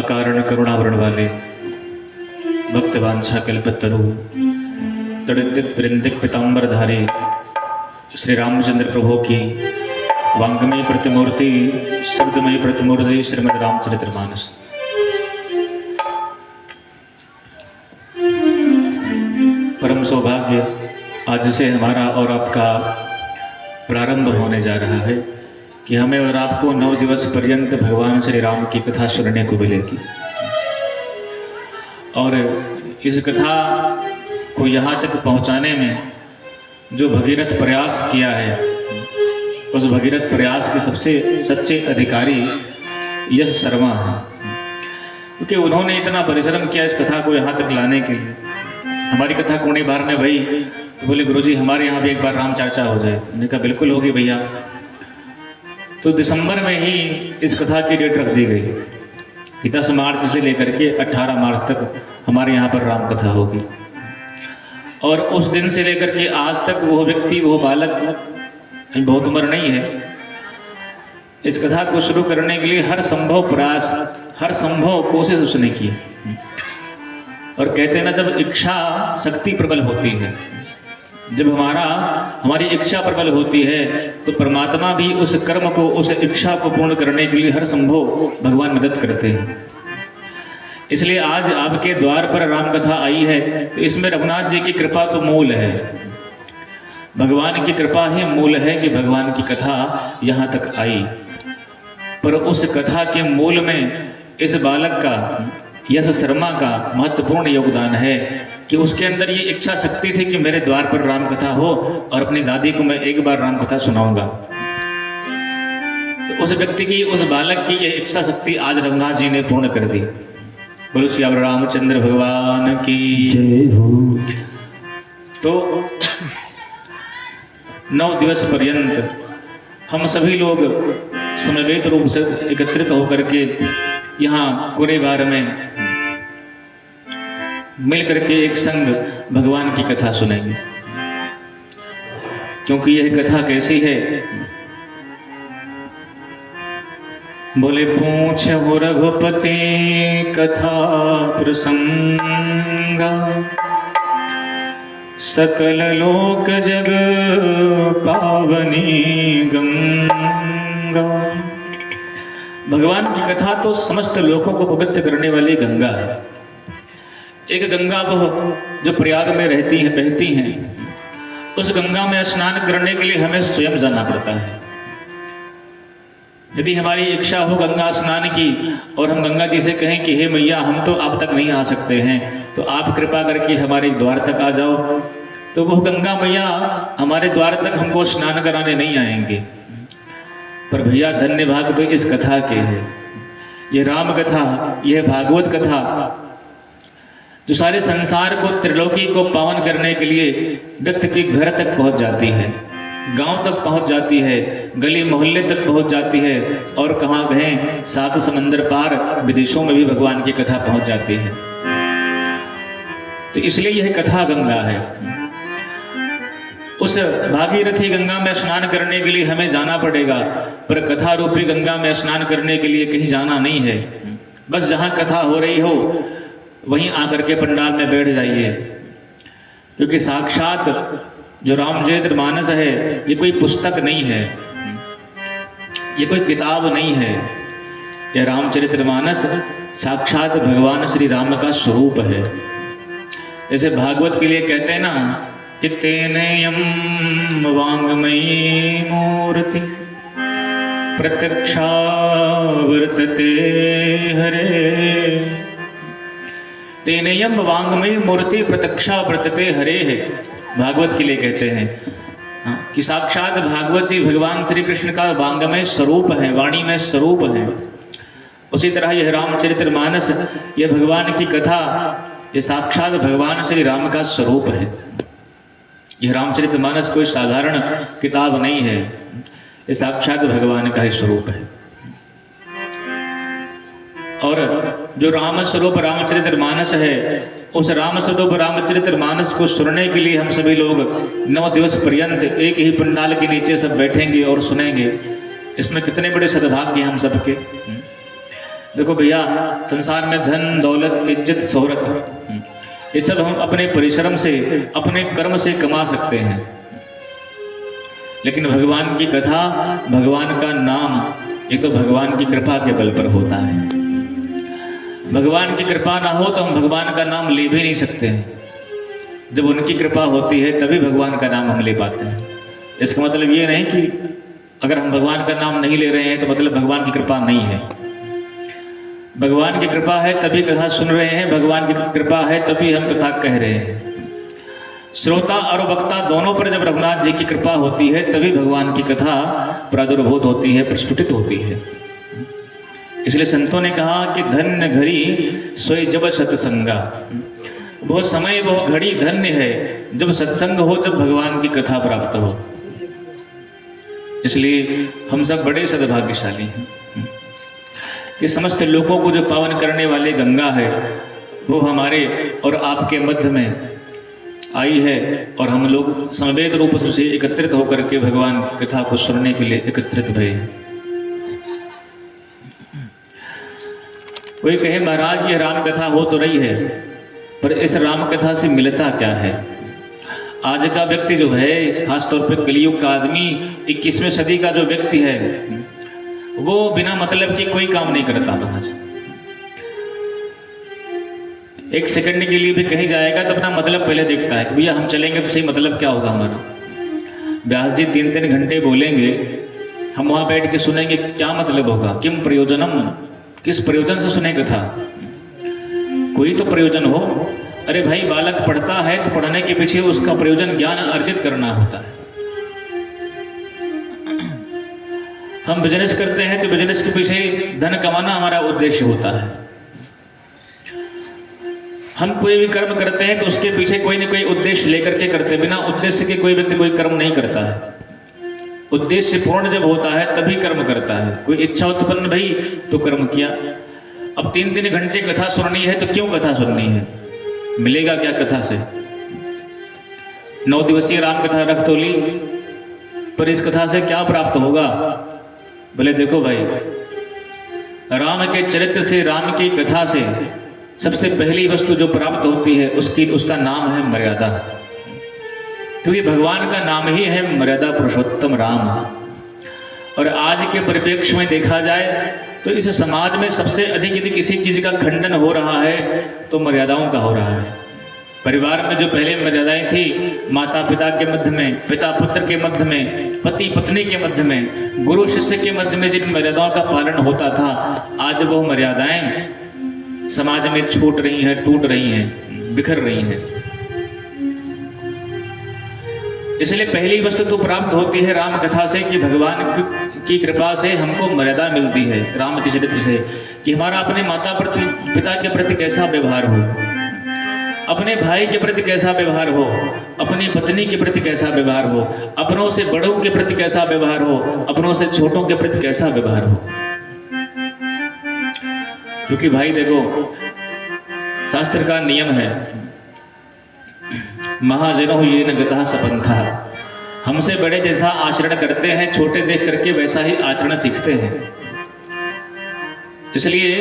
कारण करुणावरण वाले भक्तवांछा कल्पतरु तड़ित वृंदिक पीताम्बरधारी श्री रामचंद्र प्रभु की वांगमय प्रतिमूर्ति शब्दमय प्रतिमूर्ति श्रीमद् रामचरितमानस। परम सौभाग्य आज से हमारा और आपका प्रारंभ होने जा रहा है कि हमें और आपको 9 दिवस पर्यंत भगवान श्री राम की कथा सुनने को मिलेगी। और इस कथा को यहाँ तक पहुँचाने में जो भगीरथ प्रयास किया है, उस भगीरथ प्रयास के सबसे सच्चे अधिकारी यश शर्मा हैं, क्योंकि उन्होंने इतना परिश्रम किया इस कथा को यहाँ तक लाने के लिए। हमारी कथा कोणी बार में भई तो बोले गुरुजी हमारे यहाँ भी एक बार राम चर्चा हो जाए। मैंने कहा बिल्कुल होगी भैया। तो दिसंबर में ही इस कथा की डेट रख दी गई कि 10 मार्च से लेकर के 18 मार्च तक हमारे यहाँ पर राम कथा होगी। और उस दिन से लेकर के आज तक वो व्यक्ति, वो बालक, बहुत उम्र नहीं है, इस कथा को शुरू करने के लिए हर संभव प्रयास, हर संभव कोशिश उसने की। और कहते हैं ना, जब इच्छा शक्ति प्रबल होती है, जब हमारी इच्छा प्रबल होती है तो परमात्मा भी उस कर्म को, उस इच्छा को पूर्ण करने के लिए हर संभव भगवान मदद करते हैं। इसलिए आज आपके द्वार पर राम कथा आई है तो इसमें रघुनाथ जी की कृपा तो मूल है, भगवान की कृपा ही मूल है कि भगवान की कथा यहाँ तक आई। पर उस कथा के मूल में इस बालक का, यश शर्मा का महत्वपूर्ण योगदान है कि उसके अंदर ये इच्छा शक्ति थी कि मेरे द्वार पर राम कथा हो और अपनी दादी को मैं एक बार राम कथा सुनाऊंगा। तो उस व्यक्ति की, उस बालक की ये इच्छा शक्ति आज रघुनाथ जी ने पूर्ण कर दी। बोलो श्री रामचंद्र भगवान की जय हो। तो 9 दिवस पर्यंत हम सभी लोग समवेत रूप से एकत्रित होकर के यहाँ कुरेबार में मिल करके एक संग भगवान की कथा सुनेंगे। क्योंकि यह कथा कैसी है, बोले पूछो रघुपति कथा प्रसंगा, सकल लोक जग पावनी गंगा। भगवान की कथा तो समस्त लोकों को पवित्र करने वाली गंगा है। एक गंगा वो जो प्रयाग में रहती है, बहती हैं, उस गंगा में स्नान करने के लिए हमें स्वयं जाना पड़ता है। यदि हमारी इच्छा हो गंगा स्नान की और हम गंगा जी से कहें कि हे मैया हम तो आप तक नहीं आ सकते हैं, तो आप कृपा करके हमारे द्वार तक आ जाओ, तो वो गंगा मैया हमारे द्वार तक हमको स्नान कराने नहीं आएंगे। पर भैया धन्य भाग तो इस कथा के है। ये राम कथा, यह भागवत कथा जो सारे संसार को, त्रिलोकी को पावन करने के लिए व्यक्ति के घर तक पहुंच जाती है, गांव तक पहुंच जाती है, गली मोहल्ले तक पहुंच जाती है, और कहाँ कहें 7 समंदर पार विदेशों में भी भगवान की कथा पहुंच जाती है। तो इसलिए यह कथा गंगा है। उस भागीरथी गंगा में स्नान करने के लिए हमें जाना पड़ेगा, पर कथा रूपी गंगा में स्नान करने के लिए कहीं जाना नहीं है। बस जहाँ कथा हो रही हो वहीं आकर के पंडाल में बैठ जाइए, क्योंकि साक्षात जो रामचरितमानस है ये कोई पुस्तक नहीं है, ये कोई किताब नहीं है। यह रामचरितमानस साक्षात भगवान श्री राम का स्वरूप है। जैसे भागवत के लिए कहते हैं ना कि तेनेयम वाङ्मयी मूर्ति प्रत्यक्षा वर्तते हरे। तेनेयम वाङ्मयी मूर्ति प्रत्यक्षा वर्तते हरे है, भागवत के लिए कहते हैं कि साक्षात भागवत जी भगवान श्री कृष्ण का वाङ्मय स्वरूप है, वाणी में स्वरूप है। उसी तरह यह रामचरितमानस, यह भगवान की कथा, ये साक्षात भगवान श्री राम का स्वरूप है। यह रामचरितमानस कोई साधारण किताब नहीं है, ये साक्षात भगवान का ही स्वरूप है। और जो राम स्वरूप रामचरितमानस है, उस राम स्वरूप रामचरितमानस को सुनने के लिए हम सभी लोग 9 दिवस पर्यंत एक ही पंडाल के नीचे सब बैठेंगे और सुनेंगे। इसमें कितने बड़े सद्भाग्य हम सबके। देखो भैया, संसार में धन दौलत इज्जत शोहरत ये सब हम अपने परिश्रम से अपने कर्म से कमा सकते हैं, लेकिन भगवान की कथा भगवान का नाम ये तो भगवान की कृपा के बल पर होता है। भगवान की कृपा ना हो तो हम भगवान का नाम ले भी नहीं सकते हैं। जब उनकी कृपा होती है तभी भगवान का नाम हम ले पाते हैं। इसका मतलब ये नहीं कि अगर हम भगवान का नाम नहीं ले रहे हैं तो मतलब भगवान की कृपा नहीं है। भगवान की कृपा है तभी कथा सुन रहे हैं, भगवान की कृपा है तभी हम कथा कह रहे हैं। श्रोता और वक्ता दोनों पर जब रघुनाथ जी की कृपा होती है तभी भगवान की कथा प्रादुर्भूत होती है, प्रस्फुटित होती है। इसलिए संतों ने कहा कि धन्य घड़ी सोई जब सत्संगा, वो समय वो घड़ी धन्य है जब सत्संग हो, जब भगवान की कथा प्राप्त हो। इसलिए हम सब बड़े सद्भाग्यशाली हैं कि समस्त लोगों को जो पावन करने वाले गंगा है वो हमारे और आपके मध्य में आई है, और हम लोग समवेत रूप से एकत्रित होकर के भगवान की कथा को सुनने के लिए एकत्रित भए। कोई कहे महाराज ये राम कथा हो तो रही है, पर इस राम कथा से मिलता क्या है? आज का व्यक्ति जो है, खासतौर पे कलयुग का आदमी, 21वीं सदी का जो व्यक्ति है, वो बिना मतलब के कोई काम नहीं करता। महाराज एक सेकंड के लिए भी कहीं जाएगा तो अपना मतलब पहले देखता है, भैया हम चलेंगे तो सही मतलब क्या होगा हमारा। व्यास जी 3-3 घंटे बोलेंगे, हम वहां बैठ के सुनेंगे, क्या मतलब होगा? किम प्रयोजनम, किस प्रयोजन से सुने कथा? कोई तो प्रयोजन हो। अरे भाई, बालक पढ़ता है तो पढ़ने के पीछे उसका प्रयोजन ज्ञान अर्जित करना होता है। हम बिजनेस करते हैं तो बिजनेस के पीछे धन कमाना हमारा उद्देश्य होता है। हम कोई भी कर्म करते हैं तो उसके पीछे कोई न कोई उद्देश्य लेकर के करते हैं। बिना उद्देश्य के कोई व्यक्ति कोई कर्म नहीं करता है। उद्देश्य पूर्ण जब होता है तभी कर्म करता है। कोई इच्छा उत्पन्न भई तो कर्म किया। अब 3-3 घंटे कथा सुननी है तो क्यों कथा सुननी है? मिलेगा क्या कथा से? 9 दिवसीय राम कथा रख तो ली, पर इस कथा से क्या प्राप्त होगा? बोले देखो भाई, राम के चरित्र से, राम की कथा से सबसे पहली वस्तु जो प्राप्त होती है उसका नाम है मर्यादा। क्योंकि भगवान का नाम ही है मर्यादा पुरुषोत्तम राम। और आज के परिप्रेक्ष्य में देखा जाए तो इस समाज में सबसे अधिक यदि किसी चीज का खंडन हो रहा है तो मर्यादाओं का हो रहा है। परिवार में जो पहले मर्यादाएं थी, माता पिता के मध्य में, पिता पुत्र के मध्य में, पति पत्नी के मध्य में, गुरु शिष्य के मध्य में जिन मर्यादाओं का पालन होता था, आज वो मर्यादाएं समाज में छूट रही हैं, टूट रही हैं, बिखर रही हैं। इसलिए पहली वस्तु तो प्राप्त होती है राम कथा से कि भगवान की कृपा से हमको मर्यादा मिलती है राम के चरित्र से, कि हमारा अपने माता पिता के प्रति कैसा व्यवहार हो, अपने भाई के प्रति कैसा व्यवहार हो, अपनी पत्नी के प्रति कैसा व्यवहार हो, अपनों से बड़ों के प्रति कैसा व्यवहार हो, अपनों से छोटों के प्रति कैसा व्यवहार हो। क्योंकि भाई देखो, शास्त्र का नियम है, महाजनो ये न गतः सपंथा। हमसे बड़े जैसा आचरण करते हैं, छोटे देख करके वैसा ही आचरण सीखते हैं। इसलिए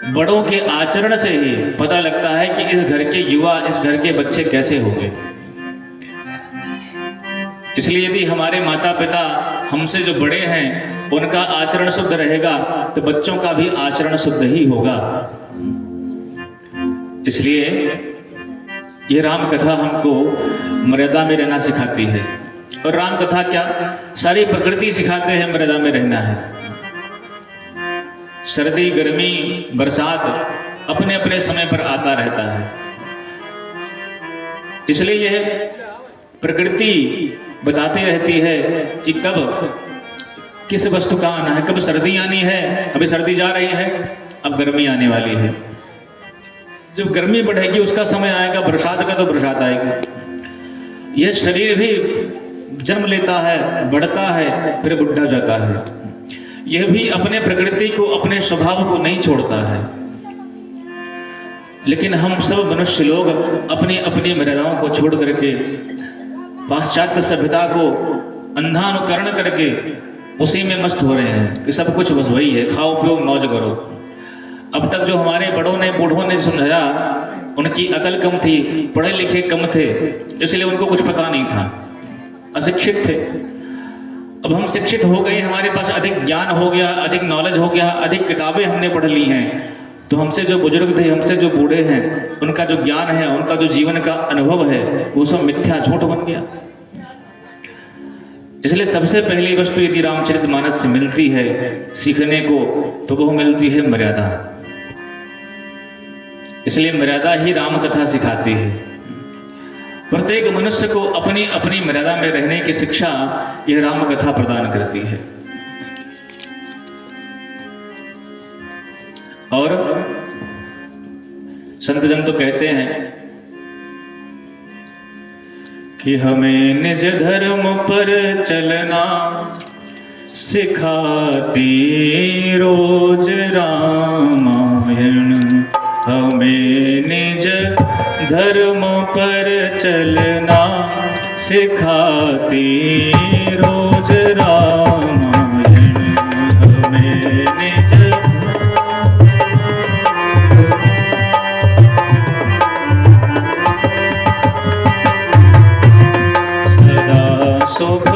बड़ों के आचरण से ही पता लगता है कि इस घर के युवा, इस घर के बच्चे कैसे होंगे। इसलिए यदि हमारे माता पिता हमसे जो बड़े हैं उनका आचरण शुद्ध रहेगा तो बच्चों का भी आचरण शुद्ध ही होगा। इसलिए ये राम कथा हमको मर्यादा में रहना सिखाती है। और राम कथा क्या, सारी प्रकृति सिखाते हैं मर्यादा में रहना है। सर्दी, गर्मी, बरसात अपने अपने समय पर आता रहता है। इसलिए यह प्रकृति बताती रहती है कि कब किस वस्तु का आना है। कब सर्दी आनी है, अभी सर्दी जा रही है, अब गर्मी आने वाली है। जब गर्मी बढ़ेगी उसका समय आएगा, बरसात का तो बरसात आएगी। यह शरीर भी जन्म लेता है, बढ़ता है, फिर बुढ़ा जाता है। यह भी अपने प्रकृति को, अपने स्वभाव को नहीं छोड़ता है। लेकिन हम सब मनुष्य लोग अपनी अपनी मर्यादाओं को छोड़ करके पाश्चात्य सभ्यता को अंधानुकरण करके उसी में मस्त हो रहे हैं कि सब कुछ बस वही है, खाओ पियो मौज करो। अब तक जो हमारे बड़ों ने बूढ़ों ने समझाया, उनकी अकल कम थी, पढ़े लिखे कम थे, इसलिए उनको कुछ पता नहीं था, अशिक्षित थे। अब हम शिक्षित हो गए, हमारे पास अधिक ज्ञान हो गया, अधिक नॉलेज हो गया, अधिक किताबें हमने पढ़ ली हैं, तो हमसे जो बुजुर्ग थे, हमसे जो बूढ़े हैं, उनका जो ज्ञान है, उनका जो जीवन का अनुभव है, वो सब मिथ्या झूठ बन गया। इसलिए सबसे पहली वस्तु यदि रामचरितमानस से मिलती है सीखने को, तो वो मिलती है मर्यादा। इसलिए मर्यादा ही राम कथा सिखाती है। प्रत्येक मनुष्य को अपनी अपनी मर्यादा में रहने की शिक्षा यह राम कथा प्रदान करती है। और संत जन तो कहते हैं कि हमें निज धर्म पर चलना सिखाती रोज रामायण, हमें निज धर्म पर चलना सिखाती रोज रामायण, हमें निज शुभ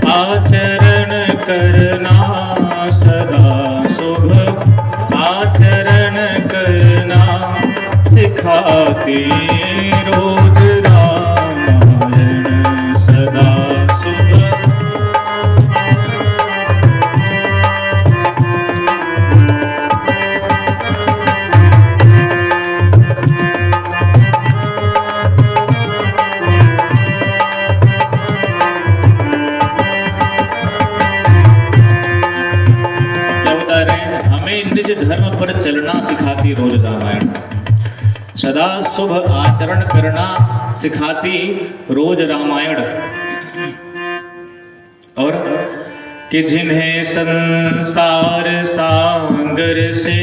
आचरण करना, सदा शुभ आचरण करना सिखाती रोज रामायण, सदा शुभ। धर्म पर चलना सिखाती रोज रामायण, सदा शुभ आचरण करना सिखाती रोज रामायण। और कि जिन्हें संसार सागर से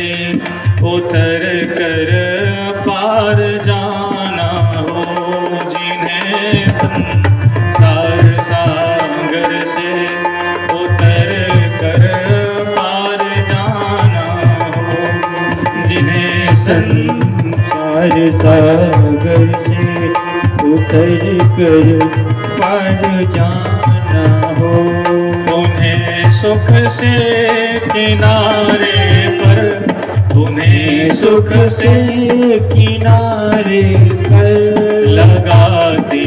उतर कर पार जाना हो, जिन्हें संसार सागर से उतर कर पार जाना हो, जिन्हें संसार सागर से उतर कर पार जाना हो, उन्हें सुख से किनारे पर, उन्हें सुख से किनारे पर लगाती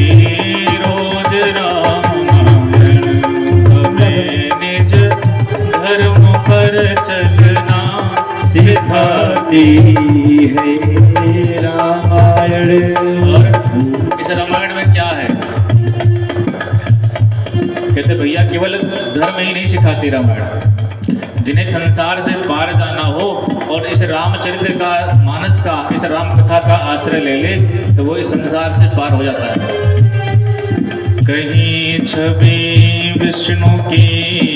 रोज रामायण, हमें निज धर्म पर चलना सिखाती है रामायण। और इस रामायण में क्या है? कहते भैया केवल धर्म ही नहीं सिखाती रामायण, जिन्हें संसार से पार जाना हो और इस रामचरित्र का मानस का, इस राम कथा का आश्रय ले ले, तो वो इस संसार से पार हो जाता है। कहीं छवि विष्णु की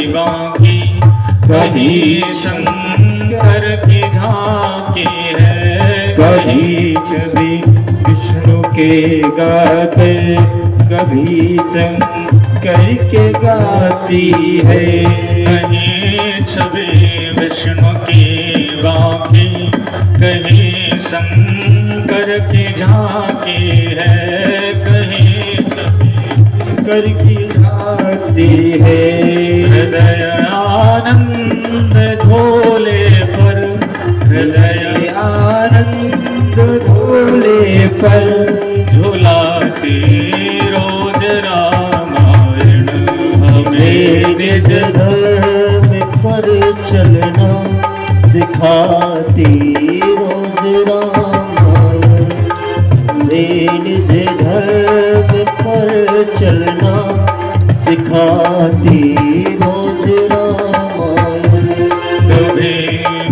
बाकी, कहीं शंकर की झांकी है, कहीं छवि विष्णु के गाते, कभी शंकर के गाती है, कहीं छवि विष्णु की बाकी, कहीं शंकर की झांकी है, कहीं शंकर की झांकी है। हृदय आनंद झोले पर, हृदय आनंद झोले पर झुलाती रोज रामायण, हमें निज धर्म पर चलना सिखाती रोज रामायण, हमें निज धर्म पर चलना सिखाती रोज रामायण। कभी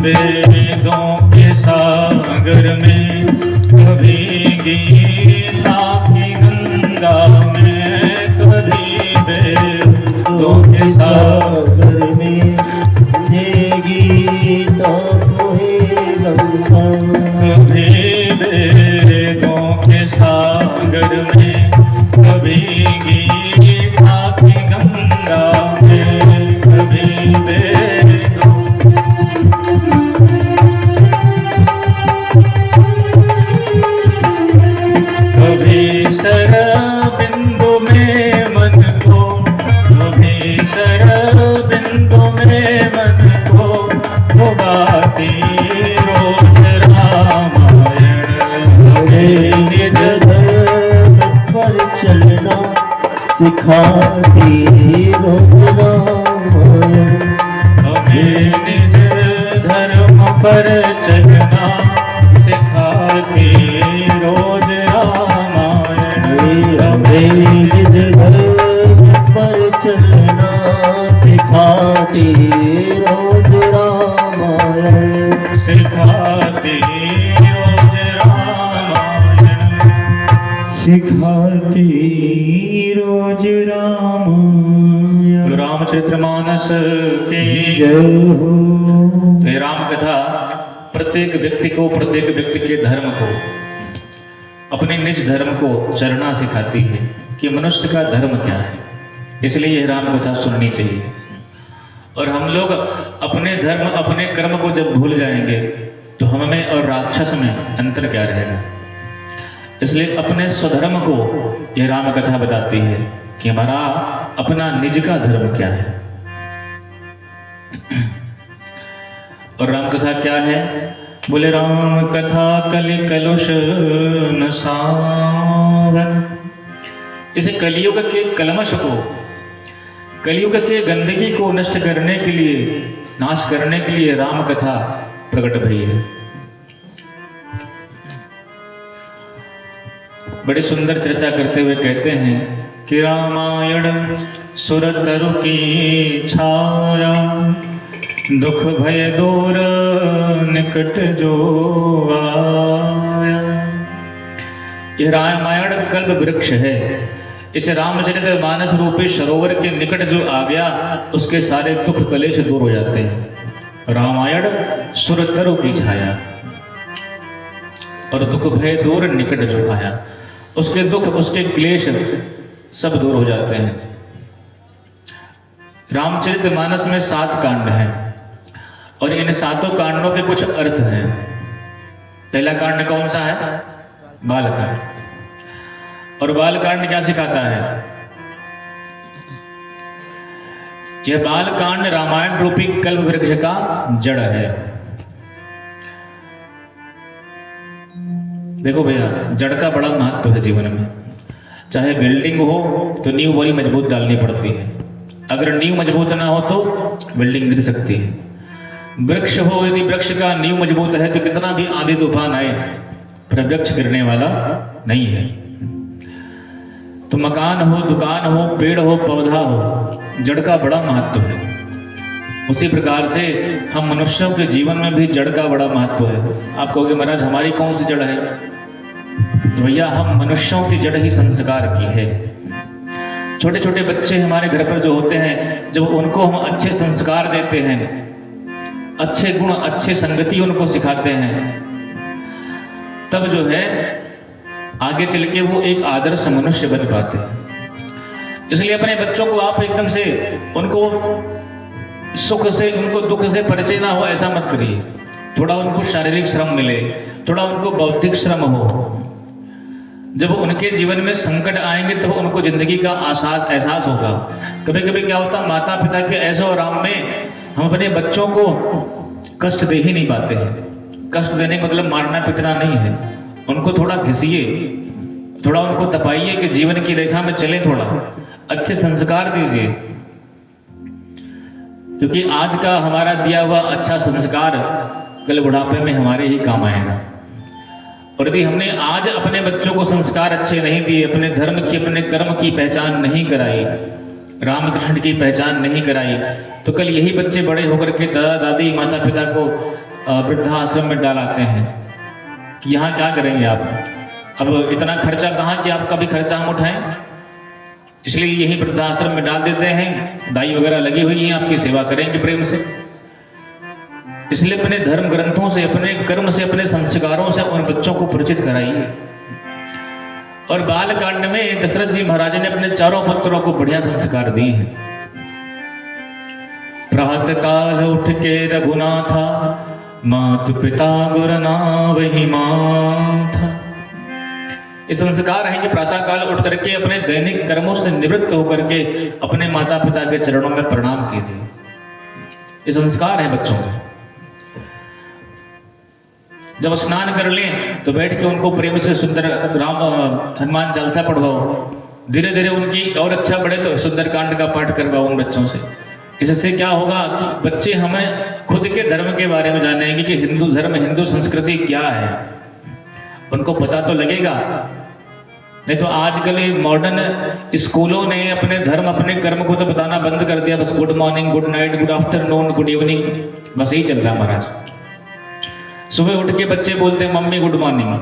वेदों के सागर में, कभी गीता की गंगा में, कभी वेदों के सागर में, ये गीता को है गंगा, कभी वेदों के सागर में, कभी गीता की गंगा में, कभी वेदों सिखाती रोज रामायण। हमें निज धर्म पर चलना सिखाती रोज रामायण। हमें निज धर्म पर चलना सिखाती रोज रामायण। सिखाती रोज रामायण। सिखाती रोज रामायण। रामचरितमानस की जय हो। तो ये राम कथा प्रत्येक व्यक्ति को, प्रत्येक व्यक्ति के धर्म को, अपने निज धर्म को चलना सिखाती है कि मनुष्य का धर्म क्या है। इसलिए यह राम कथा सुननी चाहिए। और हम लोग अपने धर्म, अपने कर्म को जब भूल जाएंगे तो हम में और राक्षस में अंतर क्या रहेगा। इसलिए अपने स्वधर्म को यह राम कथा बताती है कि हमारा अपना निज का धर्म क्या है। और राम कथा क्या है? बोले राम कथा कलि कलुष नसावन। इसे कलियुग के कलमश को, कलियुग के गंदगी को नष्ट करने के लिए, नाश करने के लिए राम कथा प्रकट भई है। बड़ी सुंदर चर्चा करते हुए कहते हैं कि रामायण सुरतरु की छाया, दुख भय दूर निकट जो आया। यह रामायण कल्प वृक्ष है। इस रामचरितमानस रूपी सरोवर के निकट जो आ गया उसके सारे दुख कलेश दूर हो जाते हैं। रामायण सुरतरु की छाया और दुख भय दूर निकट जो आया, उसके दुख, उसके क्लेश सब दूर हो जाते हैं। रामचरितमानस में 7 कांड हैं और इन 7 कांडों के कुछ अर्थ हैं। पहला कांड कौन सा है? बालकांड। और बालकांड क्या सिखाता है? यह बालकांड रामायण रूपी कल्प वृक्ष का जड़ है। देखो भैया, जड़ का बड़ा महत्व है जीवन में। चाहे बिल्डिंग हो तो नींव बड़ी मजबूत डालनी पड़ती है। अगर नींव मजबूत ना हो तो बिल्डिंग गिर सकती है। वृक्ष हो, यदि वृक्ष का नींव मजबूत है तो कितना भी आंधी तूफान आए पर वृक्ष गिरने वाला नहीं है। तो मकान हो, दुकान हो, पेड़ हो, पौधा हो, जड़ का बड़ा महत्व है। उसी प्रकार से हम मनुष्यों के जीवन में भी जड़ का बड़ा महत्व है। आप कहोगे महाराज हमारी कौन सी जड़ है? तो भैया हम मनुष्यों की जड़ ही संस्कार की है। छोटे छोटे बच्चे हमारे घर पर जो होते हैं, जब उनको हम अच्छे संस्कार देते हैं, अच्छे गुण, अच्छे संगति उनको सिखाते हैं, तब जो है आगे चल के वो एक आदर्श मनुष्य बन पाते हैं। इसलिए अपने बच्चों को आप एकदम से उनको सुख से, उनको दुख से परिचय ना हो ऐसा मत करिए। थोड़ा उनको शारीरिक श्रम मिले, थोड़ा उनको बौद्धिक श्रम हो। जब उनके जीवन में संकट आएंगे तब उनको जिंदगी का एहसास होगा। कभी कभी क्या होता, माता पिता के ऐसो आराम में हम अपने बच्चों को कष्ट दे ही नहीं पाते हैं। कष्ट देने का मतलब मारना पीटना नहीं है। उनको थोड़ा घिसिए, थोड़ा उनको तपाइए कि जीवन की रेखा में चले, थोड़ा अच्छे संस्कार दीजिए। क्योंकि आज का हमारा दिया हुआ अच्छा संस्कार कल बुढ़ापे में हमारे ही काम आएगा। और यदि हमने आज अपने बच्चों को संस्कार अच्छे नहीं दिए, अपने धर्म की, अपने कर्म की पहचान नहीं कराई, रामकृष्ण की पहचान नहीं कराई, तो कल यही बच्चे बड़े होकर के दादा दादी माता पिता को वृद्धाश्रम में डालाते हैं कि यहाँ क्या करेंगे आप, अब इतना खर्चा कहाँ कि आपका भी खर्चा हम उठाएं। इसलिए यही वृद्धाश्रम में डाल देते हैं। दाई वगैरह लगी हुई हैं, आपकी सेवा करेंगे प्रेम से। इसलिए अपने धर्म ग्रंथों से, अपने कर्म से, अपने संस्कारों से उन बच्चों को परिचित कराइए। और बाल कांड में दशरथ जी महाराज ने अपने चारों पुत्रों को बढ़िया संस्कार दिए हैं। प्रातः काल उठ के रघुनाथा, मात पिता गुरना वही माथा। ये संस्कार है कि प्रातः काल उठ करके अपने दैनिक कर्मों से निवृत्त होकर के अपने माता पिता के चरणों में प्रणाम कीजिए। ये संस्कार है बच्चों में। जब स्नान कर लें तो बैठ के उनको प्रेम से सुंदर राम हनुमान चालीसा पढ़वाओ। धीरे धीरे उनकी और अच्छा बढ़े तो सुंदरकांड का पाठ करवाओ उन बच्चों से। इससे क्या होगा कि बच्चे हमें खुद के धर्म के बारे में जानेंगे कि हिंदू धर्म, हिंदू संस्कृति क्या है, उनको पता तो लगेगा। नहीं तो आजकल मॉडर्न स्कूलों ने अपने धर्म, अपने कर्म को तो बताना बंद कर दिया। बस good morning, good night, good afternoon, good evening, बस यही चल रहा है महाराज। सुबह उठ के बच्चे बोलते हैं मम्मी गुड मॉर्निंग।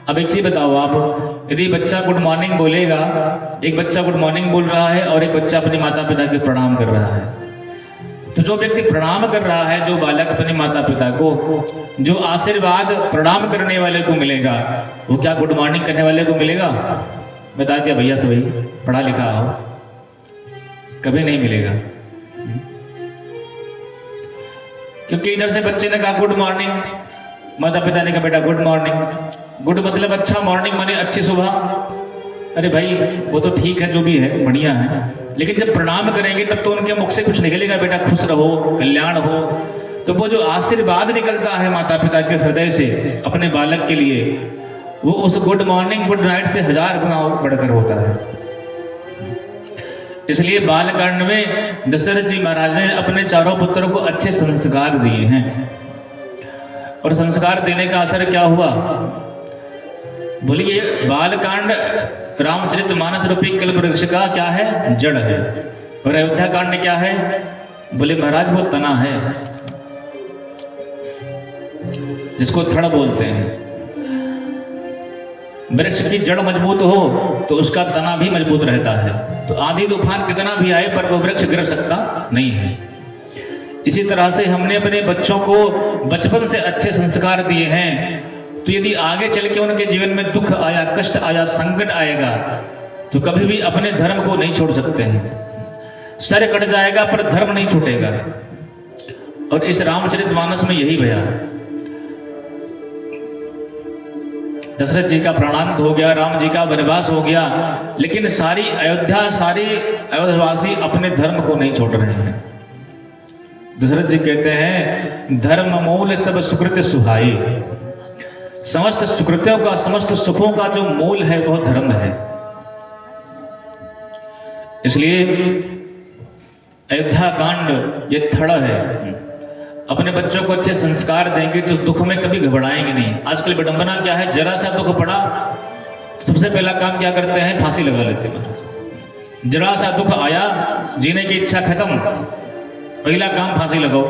अब एक चीज बताओ आप, यदि बच्चा गुड मॉर्निंग बोलेगा, एक बच्चा गुड मॉर्निंग बोल रहा है और एक बच्चा अपने माता पिता के प्रणाम कर रहा है, तो जो व्यक्ति प्रणाम कर रहा है, जो बालक अपने माता पिता को जो आशीर्वाद प्रणाम करने वाले को मिलेगा, वो क्या गुड मॉर्निंग करने वाले को मिलेगा? बता दिया भैया से, भाई पढ़ा लिखा हो, कभी नहीं मिलेगा। क्योंकि इधर से बच्चे ने कहा गुड मॉर्निंग, माता पिता ने कहा बेटा गुड मॉर्निंग। गुड मतलब अच्छा, मॉर्निंग माने अच्छी सुबह। अरे भाई वो तो ठीक है, जो भी है बढ़िया है, लेकिन जब प्रणाम करेंगे तब तो उनके मुख से कुछ निकलेगा, बेटा खुश रहो, कल्याण हो। तो वो जो आशीर्वाद निकलता है माता पिता के हृदय से अपने बालक के लिए, वो उस गुड मॉर्निंग गुड नाइट से 1000 गुना बढ़कर होता है। इसलिए बालकांड में दशरथ जी महाराज ने अपने चारों पुत्रों को अच्छे संस्कार दिए हैं। और संस्कार देने का असर क्या हुआ? बोलिए, बालकांड रामचरितमानस रूपी कल्प वृक्ष का क्या है? जड़ है। और अयोध्या कांड क्या है? बोले महाराज वो तना है, जिसको थड़ बोलते हैं। वृक्ष की जड़ मजबूत हो तो उसका तना भी मजबूत रहता है। तो आंधी तूफान कितना भी आए पर वो वृक्ष गिर सकता नहीं है। इसी तरह से हमने अपने बच्चों को बचपन से अच्छे संस्कार दिए हैं, तो यदि आगे चल के उनके जीवन में दुख आया, कष्ट आया, संकट आएगा, तो कभी भी अपने धर्म को नहीं छोड़ सकते हैं। सर कट जाएगा पर धर्म नहीं छूटेगा। और इस रामचरितमानस में यही बया। दशरथ जी का प्राणांत हो गया, राम जी का वनवास हो गया, लेकिन सारी अयोध्यावासी अपने धर्म को नहीं छोड़ रहे हैं। दशरथ जी कहते हैं धर्म मूल सब सुकृत सुहाई। समस्त सुकृत्यों का, समस्त सुखों का जो मूल है वह धर्म है। इसलिए अयोध्या कांड ये थड़ है। अपने बच्चों को अच्छे संस्कार देंगे तो दुख में कभी घबराएंगे नहीं। आजकल विडंबना क्या है, जरा सा दुख पड़ा सबसे पहला काम क्या करते हैं? फांसी लगा लेते हैं। जरा सा दुख आया, जीने की इच्छा खत्म, पहला काम फांसी लगाओ,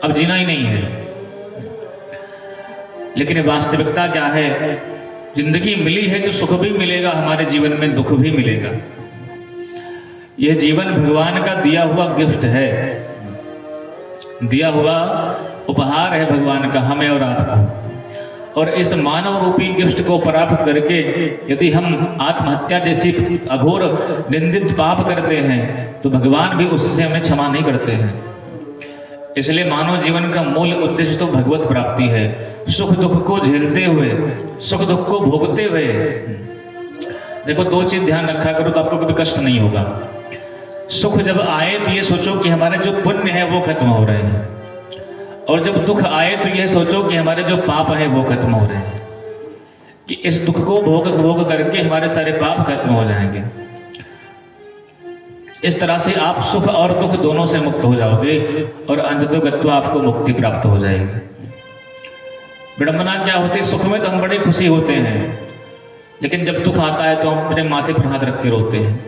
अब जीना ही नहीं है। लेकिन वास्तविकता क्या है? जिंदगी मिली है तो सुख भी मिलेगा, हमारे जीवन में दुख भी मिलेगा। यह जीवन भगवान का दिया हुआ गिफ्ट है, दिया हुआ उपहार है भगवान का हमें और आपको। और इस मानव रूपी गिफ्ट को प्राप्त करके यदि हम आत्महत्या जैसी अघोर निंदित पाप करते हैं तो भगवान भी उससे हमें क्षमा नहीं करते हैं। इसलिए मानव जीवन का मूल उद्देश्य तो भगवत प्राप्ति है। सुख दुख को झेलते हुए, सुख दुख को भोगते हुए। देखो, दो चीज ध्यान रखा करो तो आपको कभी कष्ट नहीं होगा। सुख जब आए तो ये सोचो कि हमारे जो पुण्य है वो खत्म हो रहे हैं, और जब दुख आए तो ये सोचो कि हमारे जो पाप है वो खत्म हो रहे हैं, कि इस दुख को भोग करके हमारे सारे पाप खत्म हो जाएंगे। इस तरह से आप सुख और दुख दोनों से मुक्त हो जाओगे और अंततोगत्वा आपको मुक्ति प्राप्त हो जाएगी। विडंबना क्या होती है? सुख में तो हम बड़े खुशी होते हैं, लेकिन जब दुख आता है तो हम अपने माथे पर हाथ रख के रोते हैं।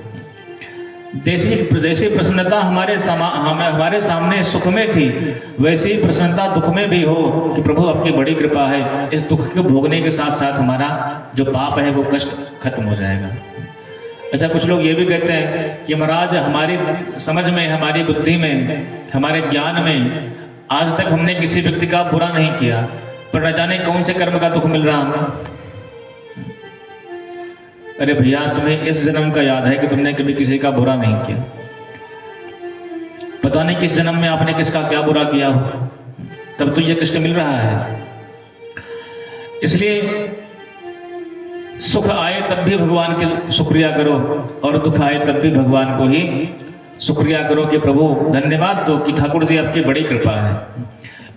जैसी प्रसन्नता हमारे सामने सुख में थी, वैसी प्रसन्नता दुख में भी हो कि प्रभु आपकी बड़ी कृपा है, इस दुख को भोगने के साथ साथ हमारा जो पाप है वो कष्ट खत्म हो जाएगा। अच्छा, कुछ लोग ये भी कहते हैं कि महाराज हमारी समझ में, हमारी बुद्धि में, हमारे ज्ञान में आज तक हमने किसी व्यक्ति का बुरा नहीं किया, पर न जाने कौन से कर्म का दुख मिल रहा हमें। अरे भैया, तुम्हें इस जन्म का याद है कि तुमने कभी किसी का बुरा नहीं किया? पता नहीं किस जन्म में आपने किसका क्या बुरा किया हो, तब तो ये कष्ट मिल रहा है। इसलिए सुख आए तब भी भगवान की शुक्रिया करो, और दुख आए तब भी भगवान को ही शुक्रिया करो कि प्रभु धन्यवाद दो कि ठाकुर जी आपकी बड़ी कृपा है।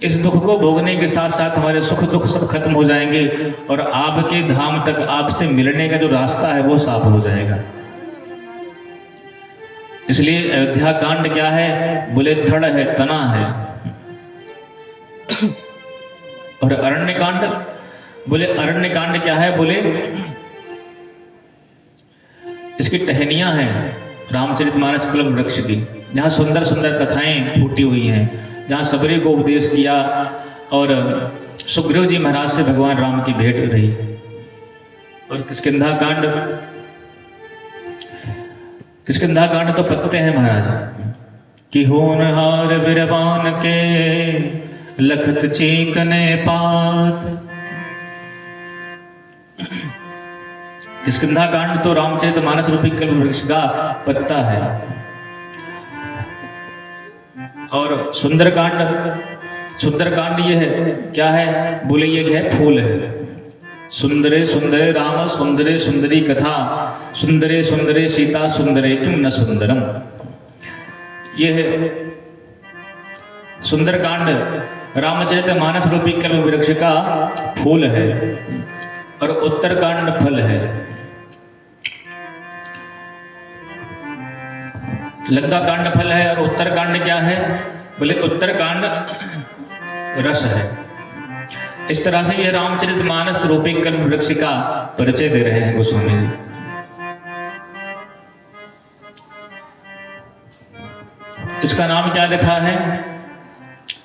इस दुख को भोगने के साथ साथ हमारे सुख दुख सब खत्म हो जाएंगे और आपके धाम तक आपसे मिलने का जो रास्ता है वो साफ हो जाएगा। इसलिए अयोध्या कांड क्या है? बोले थड़ है, तना है। और अरण्य कांड, बोले अरण्य कांड क्या है? बोले इसकी टहनियां हैं रामचरितमानस कल्प वृक्ष की, जहाँ सुंदर सुंदर कथाएं फूटी हुई हैं, जहाँ सबरी को उपदेश किया और सुग्रीव जी महाराज से भगवान राम की भेंट रही। और किष्किंधा कांड, किष्किंधा कांड तो पत्ते हैं महाराज कि होनहार बिरबान के लखत चीकने पात। किष्किंधा कांड तो रामचरितमानस रूपी कल्प वृक्ष का पत्ता है। और सुंदरकांड, सुंदरकांड ये है क्या है? बोले ये है फूल है। सुंदरे सुंदरे राम सुंदरे सुंदरी कथा, सुंदरे सुंदरे सीता सुंदरे किम न सुंदरम। ये है सुंदरकांड, रामचरितमानस रूपी कल्प वृक्ष का फूल है और उत्तरकांड फल है। लंका कांड फल है और उत्तरकांड क्या है? बोले उत्तरकांड रस है। इस तरह से यह रामचरितमानस रूपी कल्प वृक्ष का परिचय दे रहे हैं गोस्वामी जी। इसका नाम क्या लिखा है?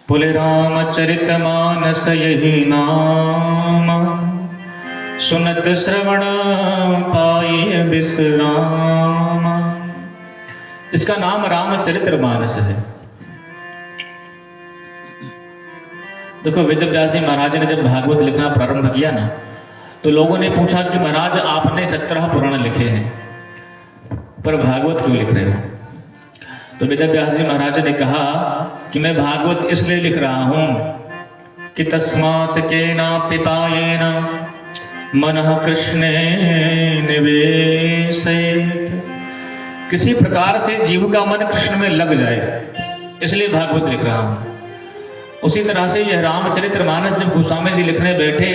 बोले रामचरितमानस यही नाम, सुनत श्रवण पाए विश्राम। इसका नाम रामचरितमानस है। देखो वेद व्यास जी महाराज ने जब भागवत लिखना प्रारंभ किया ना, तो लोगों ने पूछा कि महाराज आपने 17 पुराण लिखे हैं पर भागवत क्यों लिख रहे हो? तो वेद व्यास जी महाराज ने कहा कि मैं भागवत इसलिए लिख रहा हूं कि तस्मात् केना पिपायेन मनः कृष्णे निवेशयेत्। किसी प्रकार से जीव का मन कृष्ण में लग जाए, इसलिए भागवत लिख रहा हूं। उसी तरह से यह रामचरितमानस जब गोस्वामी जी लिखने बैठे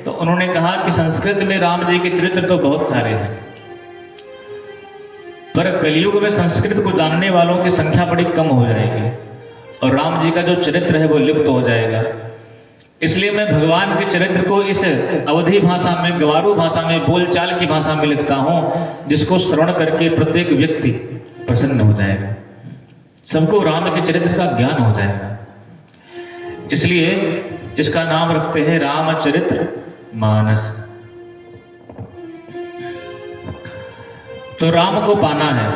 तो उन्होंने कहा कि संस्कृत में राम जी के चरित्र तो बहुत सारे हैं, पर कलयुग में संस्कृत को जानने वालों की संख्या बड़ी कम हो जाएगी और राम जी का जो चरित्र है वो लिप्त हो जाएगा। इसलिए मैं भगवान के चरित्र को इस अवधी भाषा में, गवारू भाषा में, बोलचाल की भाषा में लिखता हूं, जिसको श्रवण करके प्रत्येक व्यक्ति प्रसन्न हो जाएगा, सबको राम के चरित्र का ज्ञान हो जाएगा। इसलिए इसका नाम रखते हैं रामचरितमानस। तो राम को पाना है,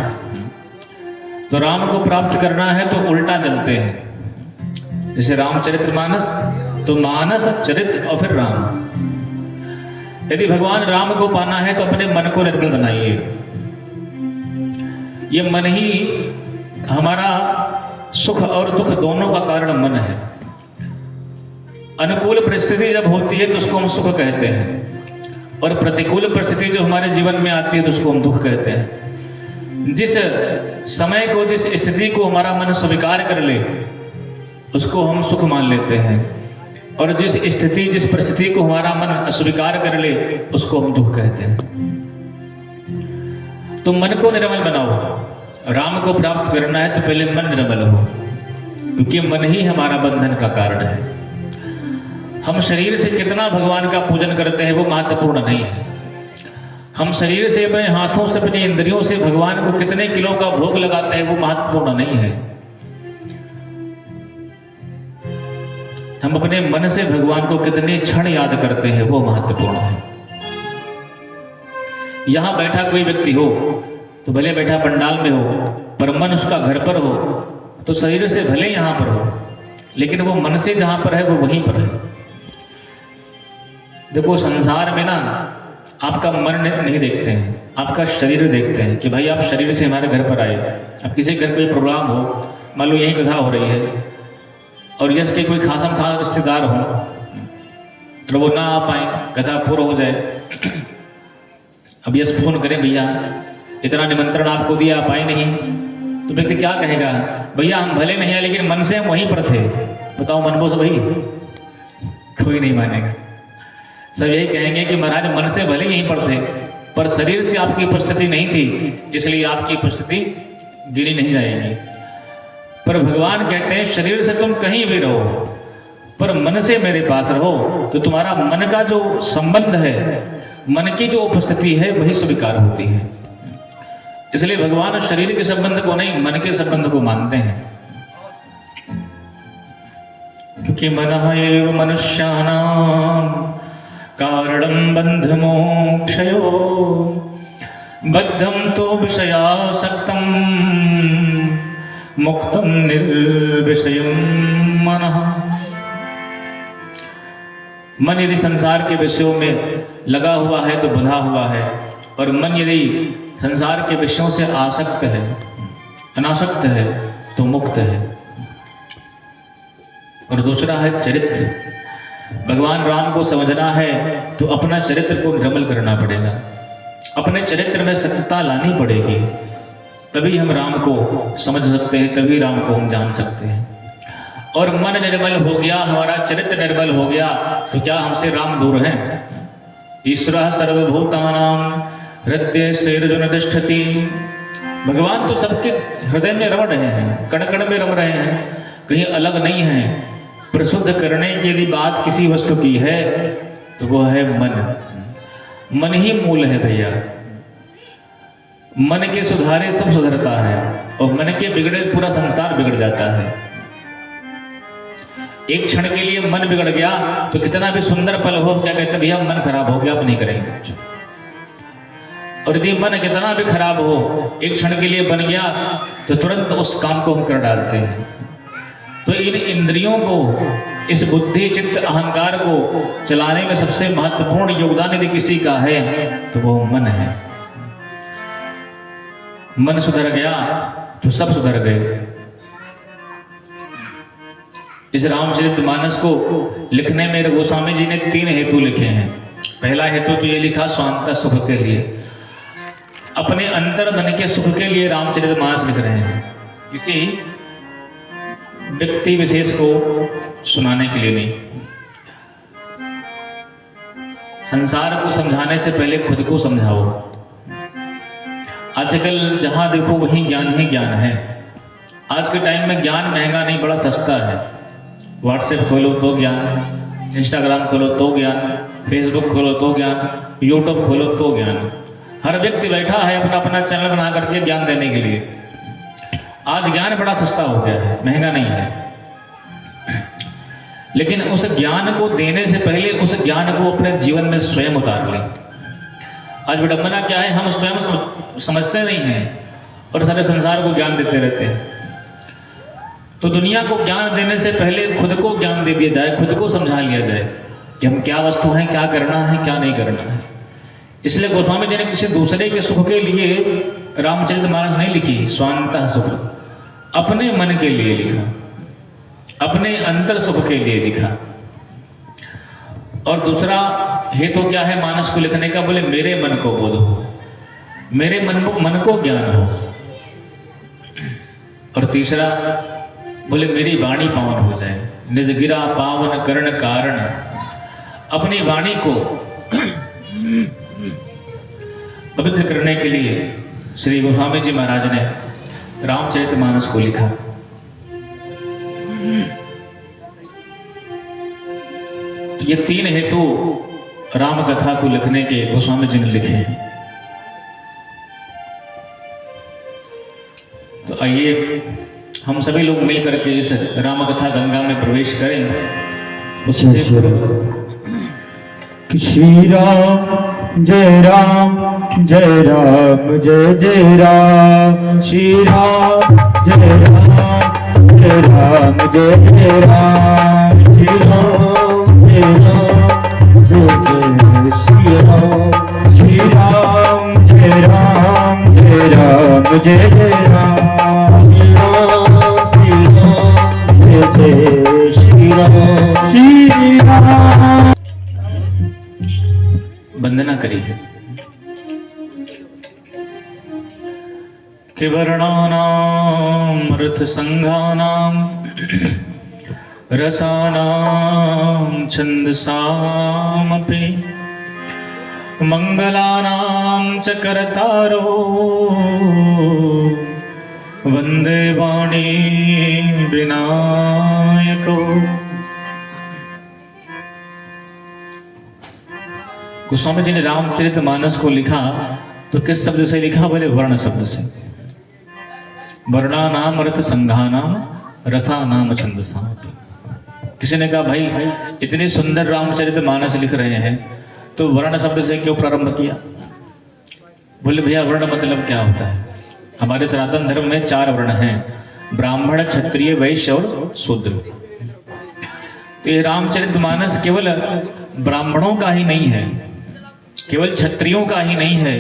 तो राम को प्राप्त करना है तो उल्टा चलते हैं। जैसे रामचरितमानस तो मानस, चरित्र और फिर राम। यदि भगवान राम को पाना है तो अपने मन को निर्मल बनाइए। ये मन ही हमारा सुख और दुख दोनों का कारण मन है। अनुकूल परिस्थिति जब होती है तो उसको हम सुख कहते हैं और प्रतिकूल परिस्थिति जो हमारे जीवन में आती है तो उसको हम दुख कहते हैं। जिस समय को, जिस स्थिति को हमारा मन स्वीकार कर ले उसको हम सुख मान लेते हैं और जिस स्थिति, जिस परिस्थिति को हमारा मन अस्वीकार कर ले उसको हम दुख कहते हैं। तो मन को निर्मल बनाओ। राम को प्राप्त करना है तो पहले मन निर्मल हो, क्योंकि मन ही हमारा बंधन का कारण है। हम शरीर से कितना भगवान का पूजन करते हैं वो महत्वपूर्ण नहीं है। हम शरीर से, अपने हाथों से, अपनी इंद्रियों से भगवान को कितने किलो का भोग लगाते हैं वो महत्वपूर्ण नहीं है। हम अपने मन से भगवान को कितने क्षण याद करते हैं वो महत्वपूर्ण है। यहां बैठा कोई व्यक्ति हो तो भले बैठा पंडाल में हो, पर मन उसका घर पर हो, तो शरीर से भले यहां पर हो लेकिन वो मन से जहां पर है वो वहीं पर है। देखो संसार में ना आपका मन नहीं देखते हैं, आपका शरीर देखते हैं कि भाई आप शरीर से हमारे घर पर आए। अब किसी घर कोई प्रोग्राम हो, मान लो यही कथा हो रही है और यश के कोई खासम खास रिश्तेदार हो और वो ना आ पाए, कथा पूरा हो जाए। अब यश फोन करें भैया इतना निमंत्रण आपको दिया, आप आए नहीं, तो व्यक्ति क्या कहेगा? भैया हम भले नहीं आए लेकिन मन से हम वहीं पर थे। बताओ मनबो सब भाई, कोई नहीं मानेगा। सब यही कहेंगे कि महाराज मन से भले यहीं पर थे, पर शरीर से आपकी उपस्थिति नहीं थी, इसलिए आपकी उपस्थिति गिनी नहीं जाएगी। पर भगवान कहते हैं शरीर से तुम कहीं भी रहो, पर मन से मेरे पास रहो, तो तुम्हारा मन का जो संबंध है, मन की जो उपस्थिति है, वही स्वीकार होती है। इसलिए भगवान शरीर के संबंध को नहीं, मन के संबंध को मानते हैं। क्योंकि मनः एव मनुष्याणां कारणं बंध मोक्षयो बद्धं तो विषयासक्तं मुक्तं निर्विषयं मनः। मन यदि संसार के विषयों में लगा हुआ है तो बंधा हुआ है, और मन यदि संसार के विषयों से आसक्त है, अनासक्त है, तो मुक्त है। और दूसरा है चरित्र। भगवान राम को समझना है तो अपना चरित्र को निर्मल करना पड़ेगा, अपने चरित्र में सत्यता लानी पड़ेगी, तभी हम राम को समझ सकते हैं, तभी राम को हम जान सकते हैं। और मन निर्मल हो गया, हमारा चरित्र निर्मल हो गया, तो क्या हमसे राम दूर हैं? ईश्वरः सर्वभूतानां हृदयेर्जुन तिष्ठति। भगवान तो सबके हृदय में रम रहे हैं, कण कण में रम रहे हैं, कहीं अलग नहीं है। प्रशुद्ध करने की यदि बात किसी वस्तु की है तो वो है मन। मन ही मूल है भैया। मन के सुधारे सब सुधरता है, और मन के बिगड़े पूरा संसार बिगड़ जाता है। एक क्षण के लिए मन बिगड़ गया तो कितना भी सुंदर पल हो, क्या कहते भैया मन खराब हो गया, अब नहीं करेंगे कुछ। और यदि मन कितना भी खराब हो, एक क्षण के लिए बन गया तो तुरंत उस काम को हम कर डालते हैं। तो इन इंद्रियों को, इस बुद्धि चित्त अहंकार को चलाने में सबसे महत्वपूर्ण योगदान यदि किसी का है तो वो मन है। मन सुधर गया तो सब सुधर गए। इस रामचरितमानस को लिखने में गोस्वामी जी ने 3 हेतु लिखे हैं। पहला हेतु तो ये लिखा स्वांतः सुख के लिए, अपने अंतर मन के सुख के लिए रामचरितमानस लिख रहे हैं, किसी व्यक्ति विशेष को सुनाने के लिए नहीं। संसार को समझाने से पहले खुद को समझाओ। आजकल जहां देखो वहीं ज्ञान ही ज्ञान है। आज के टाइम में ज्ञान महंगा नहीं, बड़ा सस्ता है। व्हाट्सएप खोलो तो ज्ञान, इंस्टाग्राम खोलो तो ज्ञान, फेसबुक खोलो तो ज्ञान, यूट्यूब खोलो तो ज्ञान। हर व्यक्ति बैठा है अपना अपना चैनल बना करके ज्ञान देने के लिए। आज ज्ञान बड़ा सस्ता हो गया है, महंगा नहीं है। लेकिन उस ज्ञान को देने से पहले उस ज्ञान को अपने जीवन में स्वयं उतार लें। आज विडंबना क्या है, हम स्वयं समझते नहीं हैं और सारे संसार को ज्ञान देते रहते हैं। तो दुनिया को ज्ञान देने से पहले खुद को ज्ञान दे दिया जाए, खुद को समझा लिया जाए कि हम क्या वस्तु हैं, क्या करना है, क्या नहीं करना है। इसलिए गोस्वामी जी ने किसी दूसरे के सुख के लिए रामचरितमानस नहीं लिखी, स्वांतः सुख, अपने मन के लिए लिखा, अपने अंतर सुख के लिए लिखा। और दूसरा हेतु क्या है मानस को लिखने का? बोले मेरे मन को बोध हो, मेरे मन को ज्ञान हो। और तीसरा बोले मेरी वाणी पावन हो जाए, निज गिरा पावन करण कारण। अपनी वाणी को पवित्र करने के लिए श्री गोस्वामी जी महाराज ने रामचरितमानस को लिखा। तो ये 3 हेतु राम कथा को लिखने के गोस्वामी जी ने लिखे हैं। तो आइए हम सभी लोग मिल करके इस राम कथा गंगा में प्रवेश करें। उससे श्री राम जय राम जय राम जय जय राम, श्री राम जय राम जय राम जय जय राम, श्री राम जय राम जय जय श्री राम, श्री राम जय राम जय राम जय जय राम, श्री राम जय जय श्री राम, श्री राम। वंदना करिए। कि वर्णानां रथ संघानां रसानां छन्दसामपि मंगलानां च करतारो वंदे वाणी विनायको। गोस्वामी जी ने रामचरितमानस को लिखा तो किस शब्द से लिखा? बोले वर्ण शब्द से। वर्णानाम अर्थ संघानाम रसानाम छंदसाम। किसी ने कहा भाई इतने सुंदर रामचरितमानस लिख रहे हैं तो वर्ण शब्द से क्यों प्रारंभ किया? बोले भैया वर्ण मतलब क्या होता है? हमारे सनातन धर्म में 4 वर्ण हैं, ब्राह्मण, क्षत्रिय, वैश्य और शूद्र। तो ये रामचरितमानस केवल ब्राह्मणों का ही नहीं है, केवल क्षत्रियों का ही नहीं है,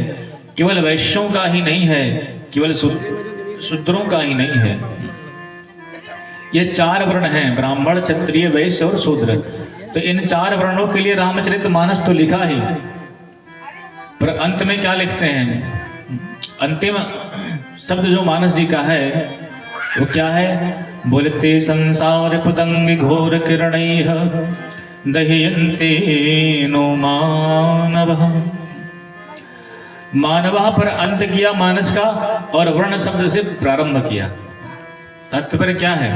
केवल वैश्यों का ही नहीं है, केवल शूद्रों का ही नहीं है। ये 4 वर्ण हैं, ब्राह्मण, क्षत्रिय, वैश्य और शूद्र। तो इन 4 वर्णों के लिए रामचरितमानस तो लिखा ही, पर अंत में क्या लिखते हैं? अंतिम शब्द जो मानस जी का है वो क्या है? बोलते संसार पतंग घोर किरणैः दह्यन्ते नो मानवः। मानवः पर अंत किया मानस का और वर्ण शब्द से प्रारंभ किया। तात्पर्य क्या है?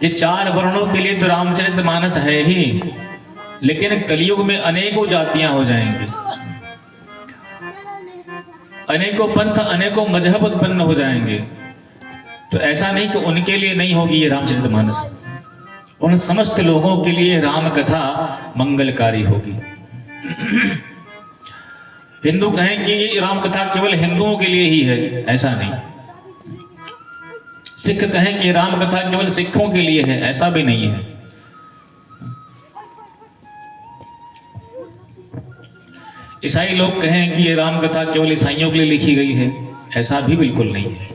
ये 4 वर्णों के लिए तो रामचरितमानस है ही, लेकिन कलयुग में अनेकों जातियां हो जाएंगी, अनेकों पंथ, अनेकों मजहब उत्पन्न हो जाएंगे। तो ऐसा नहीं कि उनके लिए नहीं होगी ये रामचरितमानस, उन समस्त लोगों के लिए राम कथा मंगलकारी होगी। हिंदू कहें कि राम कथा केवल हिंदुओं के लिए ही है, ऐसा नहीं। सिख कहें कि राम कथा केवल सिखों के लिए है, ऐसा भी नहीं है। ईसाई लोग कहें कि ये राम कथा केवल ईसाइयों के लिए लिखी गई है, ऐसा भी बिल्कुल नहीं है।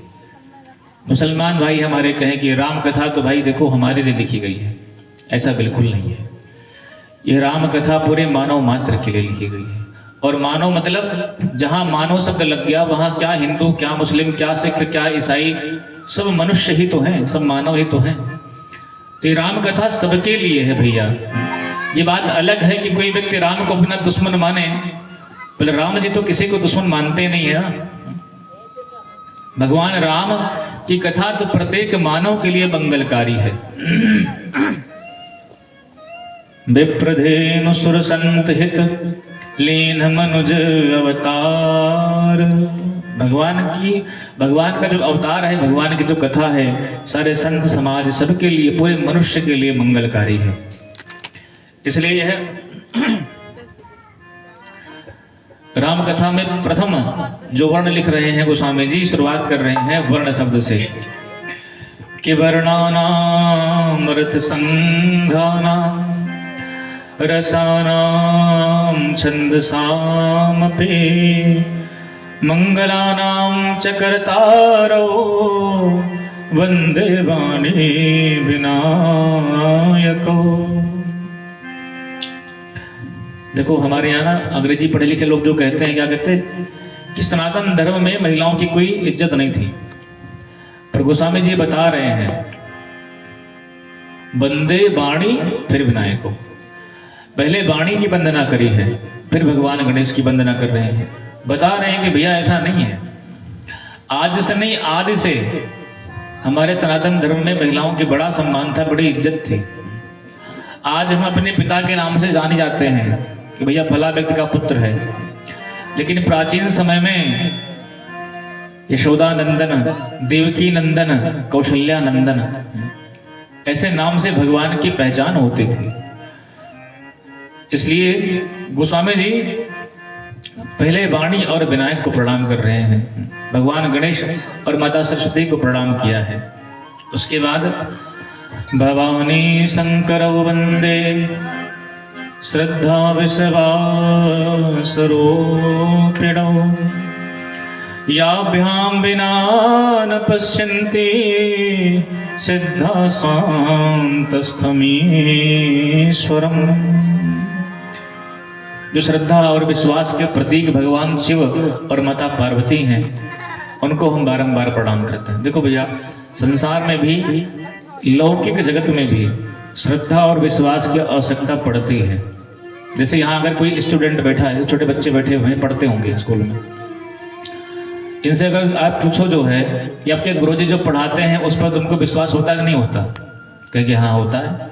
मुसलमान भाई हमारे कहें कि राम कथा तो भाई देखो हमारे लिए लिखी गई है, ऐसा बिल्कुल नहीं है। यह राम कथा पूरे मानव मात्र के लिए लिखी गई है। और मानव मतलब जहां मानव शब्द लग गया वहां क्या हिंदू, क्या मुस्लिम, क्या सिख, क्या ईसाई, सब मनुष्य ही तो हैं, सब मानव ही तो हैं। तो ये राम कथा सबके लिए है भैया। ये बात अलग है कि कोई व्यक्ति राम को अपना दुश्मन माने, बोले राम जी तो किसी को दुश्मन मानते नहीं है ना। भगवान राम की कथा तो प्रत्येक मानव के लिए मंगलकारी है। विप्रधेनु सुर संत हित लीन मनुज अवतार। भगवान का जो अवतार है, भगवान की जो कथा है, सारे संत समाज सबके लिए, पूरे मनुष्य के लिए मंगलकारी है। इसलिए यह राम कथा में प्रथम जो वर्ण लिख रहे हैं गोस्वामी जी, शुरुआत कर रहे हैं वर्ण शब्द से कि वर्णानाम अर्थ संघानाम रसानाम छंदसामपि मंगलानां च कर्तारो वंदे वाणी विनायको। देखो हमारे यहाँ ना अंग्रेजी पढ़े लिखे लोग जो कहते हैं, क्या कहते हैं कि सनातन धर्म में महिलाओं की कोई इज्जत नहीं थी, पर गोस्वामी जी बता रहे हैं वंदे वाणी फिर विनायको। पहले वाणी की वंदना करी है, फिर भगवान गणेश की वंदना कर रहे हैं। बता रहे हैं कि भैया ऐसा नहीं है, आज से नहीं आदि से हमारे सनातन धर्म में महिलाओं की बड़ा सम्मान था, बड़ी इज्जत थी। आज हम अपने पिता के नाम से जाने जाते हैं कि भैया फला व्यक्ति का पुत्र है, लेकिन प्राचीन समय में यशोदा नंदन, देवकी नंदन, कौशल्या नंदन ऐसे नाम से भगवान की पहचान होती थी। इसलिए गोस्वामी जी पहले वाणी और विनायक को प्रणाम कर रहे हैं, भगवान गणेश और माता सरस्वती को प्रणाम किया है। उसके बाद भवानी शंकर वंदे श्रद्धा विश्वास रूपिणो याभ्याम विना न पश्यन्ति सिद्धा शांतस्थमीश्वरम। जो श्रद्धा और विश्वास के प्रतीक भगवान शिव और माता पार्वती हैं, उनको हम बारंबार प्रणाम करते हैं। देखो भैया संसार में भी लौकिक जगत में भी श्रद्धा और विश्वास की आवश्यकता पड़ती है। जैसे यहाँ अगर कोई स्टूडेंट बैठा है, छोटे बच्चे बैठे हुए हैं, पढ़ते होंगे स्कूल में, इनसे अगर आप पूछो जो है कि आपके गुरुजी जो पढ़ाते हैं उस पर तुमको विश्वास होता है कि नहीं होता, कहेंगे हाँ होता है।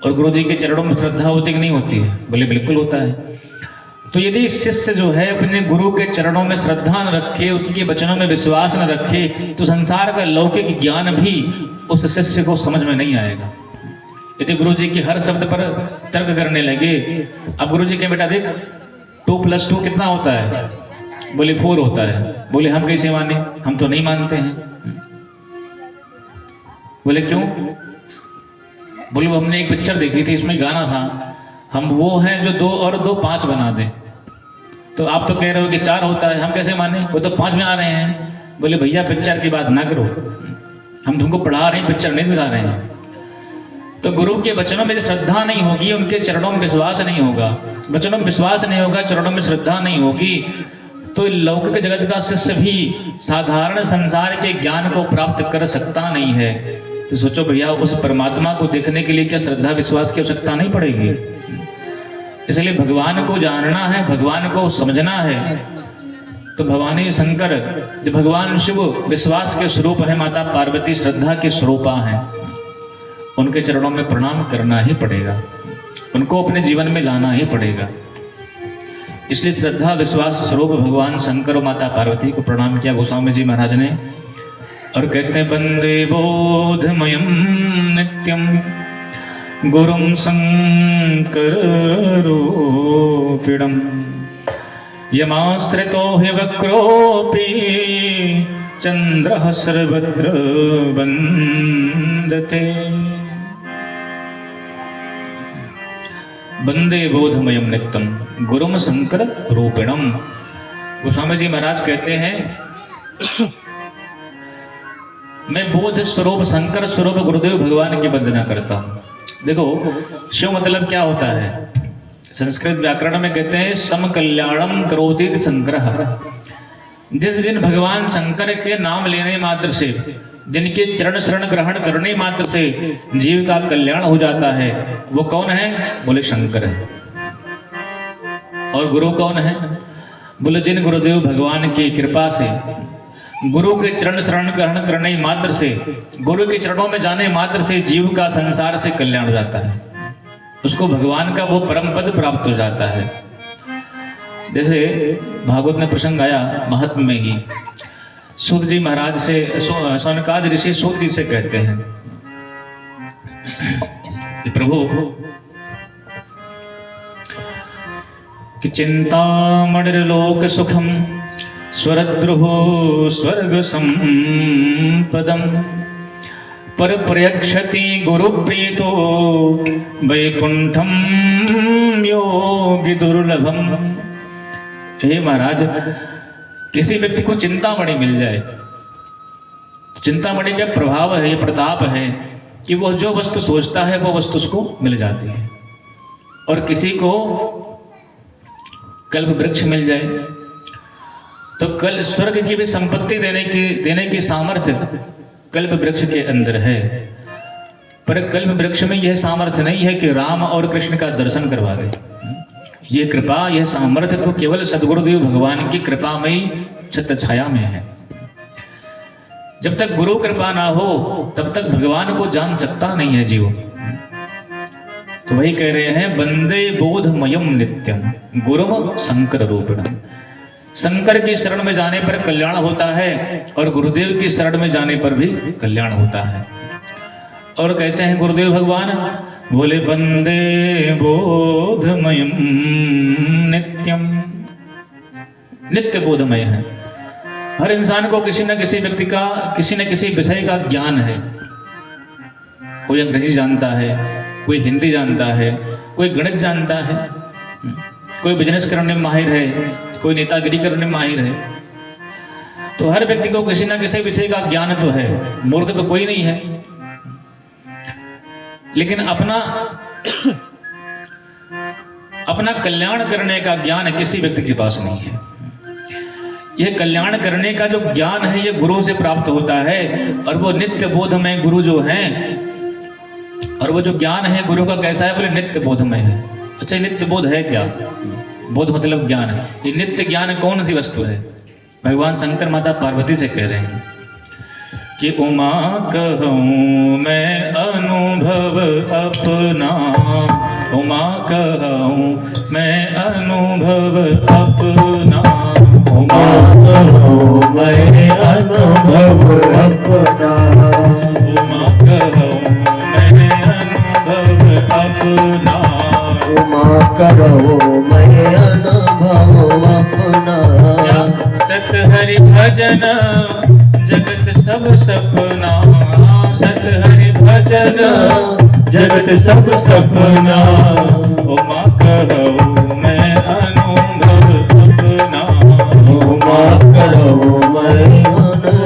और गुरुजी के चरणों में श्रद्धा होती कि नहीं होती है, बोले बिल्कुल होता है। तो यदि शिष्य जो है अपने गुरु के चरणों में श्रद्धा न रखे, उसके वचनों में विश्वास न रखे, तो संसार का लौकिक ज्ञान भी उस शिष्य को समझ में नहीं आएगा। यदि गुरुजी के हर शब्द पर तर्क करने लगे, अब गुरुजी के बेटा देख 2 + 2 कितना होता है, बोले 4 होता है। बोले हम कैसे माने, हम तो नहीं मानते हैं। बोले क्यों? बोले हमने एक पिक्चर देखी थी, इसमें गाना था, हम वो हैं जो 2 और 2 5 बना दें। तो आप तो कह रहे हो कि 4 होता है, हम कैसे माने, वो तो 5 में आ रहे हैं। बोले भैया पिक्चर की बात ना करो, हम तुमको पढ़ा रहे हैं, पिक्चर नहीं दिखा रहे हैं। तो गुरु के वचनों में श्रद्धा नहीं होगी, उनके चरणों में विश्वास नहीं होगा, वचनों में विश्वास नहीं होगा, चरणों में श्रद्धा नहीं होगी, तो लौकिक जगत का शिष्य भी साधारण संसार के ज्ञान को प्राप्त कर सकता नहीं है। तो सोचो भैया, उस परमात्मा को देखने के लिए क्या श्रद्धा विश्वास की आवश्यकता नहीं पड़ेगी? इसलिए भगवान को जानना है, भगवान को समझना है, तो भवानी शंकर जो भगवान शिव विश्वास के स्वरूप है, माता पार्वती श्रद्धा के स्वरूपा हैं, उनके चरणों में प्रणाम करना ही पड़ेगा, उनको अपने जीवन में लाना ही पड़ेगा। इसलिए श्रद्धा विश्वास स्वरूप भगवान शंकर और माता पार्वती को प्रणाम किया गोस्वामी जी महाराज ने, और कहते हैं वंदे बोधमयं नित्यं गुरुं शंकर रूपिणं यमाश्रितो हि वक्रोऽपि चन्द्रः सर्वत्र वन्दते। वंदे बोधमयं नित्यं गुरुं शंकर रूपिणं। गोस्वामी जी महाराज कहते हैं मैं बोध स्वरूप शंकर स्वरूप गुरुदेव भगवान की वंदना करता हूँ। देखो शिव मतलब क्या होता है, संस्कृत व्याकरण में कहते हैं सम कल्याणम करोति शंकरः। जिस दिन भगवान शंकर के नाम लेने मात्र से, जिनके चरण शरण ग्रहण करने मात्र से जीव का कल्याण हो जाता है, वो कौन है? बोले शंकर है। और गुरु कौन है? बोले जिन गुरुदेव भगवान की कृपा से, गुरु के चरण शरण ग्रहण करने मात्र से, गुरु के चरणों में जाने मात्र से जीव का संसार से कल्याण हो जाता है, उसको भगवान का वो परम पद प्राप्त हो जाता है। जैसे भागवत में प्रसंग आया महात्म्य में ही, सूत जी महाराज से, सौनकादि ऋषि सूत जी से कहते हैं कि प्रभु कि चिंतामणिर्लोक सुखम स्वरद्रुहो स्वर्ग संपदम पर प्रयक्षति गुरु प्रीतो वैकुंठम योगी दुर्लभम। हे महाराज, किसी व्यक्ति को चिंतामणि मिल जाए, चिंतामणि का प्रभाव है, ये प्रताप है कि वह जो वस्तु सोचता है वो वस्तु उसको मिल जाती है। और किसी को कल्प वृक्ष मिल जाए तो कल स्वर्ग की भी संपत्ति देने की सामर्थ्य कल्प वृक्ष के अंदर है। पर कल्प वृक्ष में यह सामर्थ्य नहीं है कि राम और कृष्ण का दर्शन करवा दे। ये कृपा, यह सामर्थ्य तो केवल सद्गुरुदेव भगवान की कृपा में ही छत्र छाया में है। जब तक गुरु कृपा ना हो तब तक भगवान को जान सकता नहीं है जीव। तो वही कह रहे हैं वंदे बोधमयम नित्यम गुरुम शंकर रूपिणम। शंकर की शरण में जाने पर कल्याण होता है और गुरुदेव की शरण में जाने पर भी कल्याण होता है। और कैसे हैं गुरुदेव भगवान? बोले वंदे बोधमयम नित्यम, नित्य बोधमय है। हर इंसान को किसी न किसी व्यक्ति का किसी न किसी विषय का ज्ञान है। कोई अंग्रेजी जानता है, कोई हिंदी जानता है, कोई गणित जानता है, कोई बिजनेस करने में माहिर है, कोई नेतागिरी करने में माहिर है। तो हर व्यक्ति को किसी न किसी विषय का ज्ञान तो है, मूर्ख तो कोई नहीं है। लेकिन अपना कल्याण करने का ज्ञान किसी व्यक्ति के पास नहीं है। यह कल्याण करने का जो ज्ञान है ये गुरु से प्राप्त होता है। और वो नित्य बोध में गुरु जो हैं और वो जो ज्ञान है गुरु का कैसा है, बोले नित्य बोधमय है। अच्छा, नित्य बोध है क्या? बोध मतलब ज्ञान है। ये नित्य ज्ञान कौन सी वस्तु है? भगवान शंकर माता पार्वती से कह रहे हैं कि उमा कहूँ मैं अनुभव अपना, उमा कहूँ मैं अनुभव अपना, उमा कहूँ मैं अनुभव अपना, उमा कहूँ मैं अनुभव अपना, उमा करो मैं अनुभव अपना। सत हरि भजन जगत सब सपना, सत हरि भजन जगत सब सपना, उमा कहूँ मैं अनुभव अपना, उमा करो मैं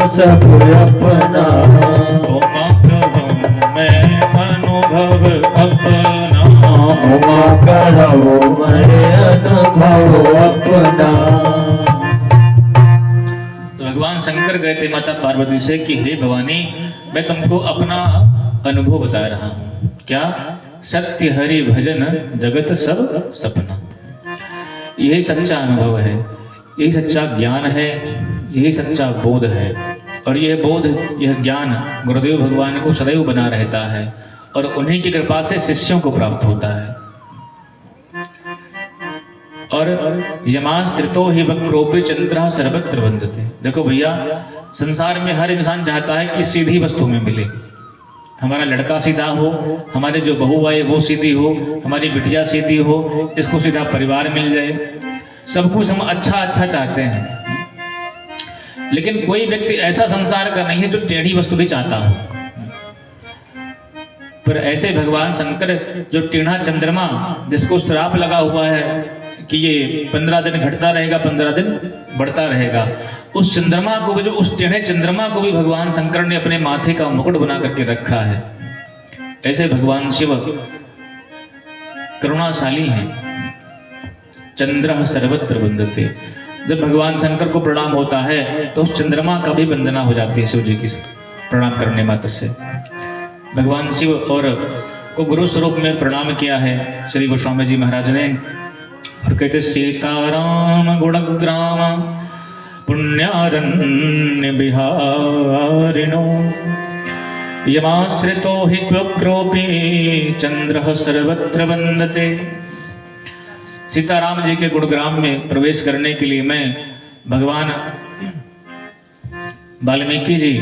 सब अपना, उमा कहूँ मैं अनुभव अपना, उमा करो मैं अनुभव अपना। तो भगवान शंकर गए थे माता पार्वती से कि हे भवानी, मैं तुमको अपना अनुभव बता रहा हूँ। क्या? सत्य हरि भजन जगत सब सपना। यही सच्चा अनुभव है, यही सच्चा ज्ञान है, यही सच्चा बोध है। और यह बोध, यह ज्ञान गुरुदेव भगवान को सदैव बना रहता है और उन्हीं की कृपा से शिष्यों को प्राप्त होता है। और यमाश्रितो हि वक्रोपि चंद्रः सर्वत्र वंदते। देखो भैया, संसार में हर इंसान चाहता है कि सीधी वस्तु में मिले। हमारा लड़का सीधा हो, हमारे जो बहू आए वो सीधी हो, हमारी बिटिया सीधी हो, इसको सीधा परिवार मिल जाए। सब कुछ हम अच्छा अच्छा चाहते हैं, लेकिन कोई व्यक्ति ऐसा संसार का नहीं है जो टेढ़ी वस्तु भी चाहता हो। पर ऐसे भगवान शंकर जो टेढ़ा चंद्रमा, जिसको श्राप लगा हुआ है कि ये 15 दिन घटता रहेगा, 15 दिन बढ़ता रहेगा, उस चंद्रमा को भी, जो उस टेढ़े चंद्रमा को भी भगवान शंकर ने अपने माथे का मुकुट बना करके रखा है। ऐसे भगवान शिव करुणाशाली हैं। चंद्रः सर्वत्र वंदते। जब भगवान शंकर को प्रणाम होता है तो उस चंद्रमा का भी वंदना हो जाती है शिव जी की प्रणाम करने मात्र से। भगवान शिव और को गुरु स्वरूप में प्रणाम किया है श्री गोस्वामी जी महाराज ने। और कहते सीताराम गुणग्राम पुण्यारण्य बिहारिणो यमाश्रितो हि त्वक्रोपि चंद्रः सर्वत्र वंदते। सीताराम जी के गुणग्राम में प्रवेश करने के लिए मैं भगवान वाल्मीकि जी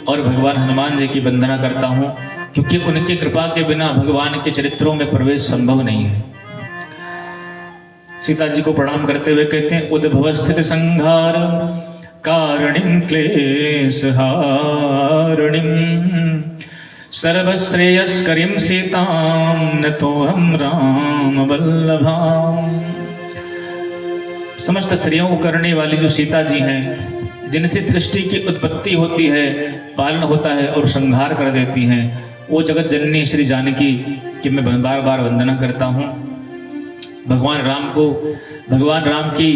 और भगवान हनुमान जी की वंदना करता हूँ, क्योंकि उनकी कृपा के बिना भगवान के चरित्रों में प्रवेश संभव नहीं है। सीता जी को प्रणाम करते हुए कहते हैं उद्भव स्थिति संहार कारणिं क्लेश हारणिं सर्वश्रेयस्करीं सीतां नतोऽहं राम वल्लभाम्। समस्त श्रेयों को करने वाली जो सीता जी हैं, जिनसे सृष्टि की उत्पत्ति होती है, पालन होता है और संहार कर देती हैं, वो जगत जननी श्री जानकी की मैं बार बार वंदना करता हूँ। भगवान राम की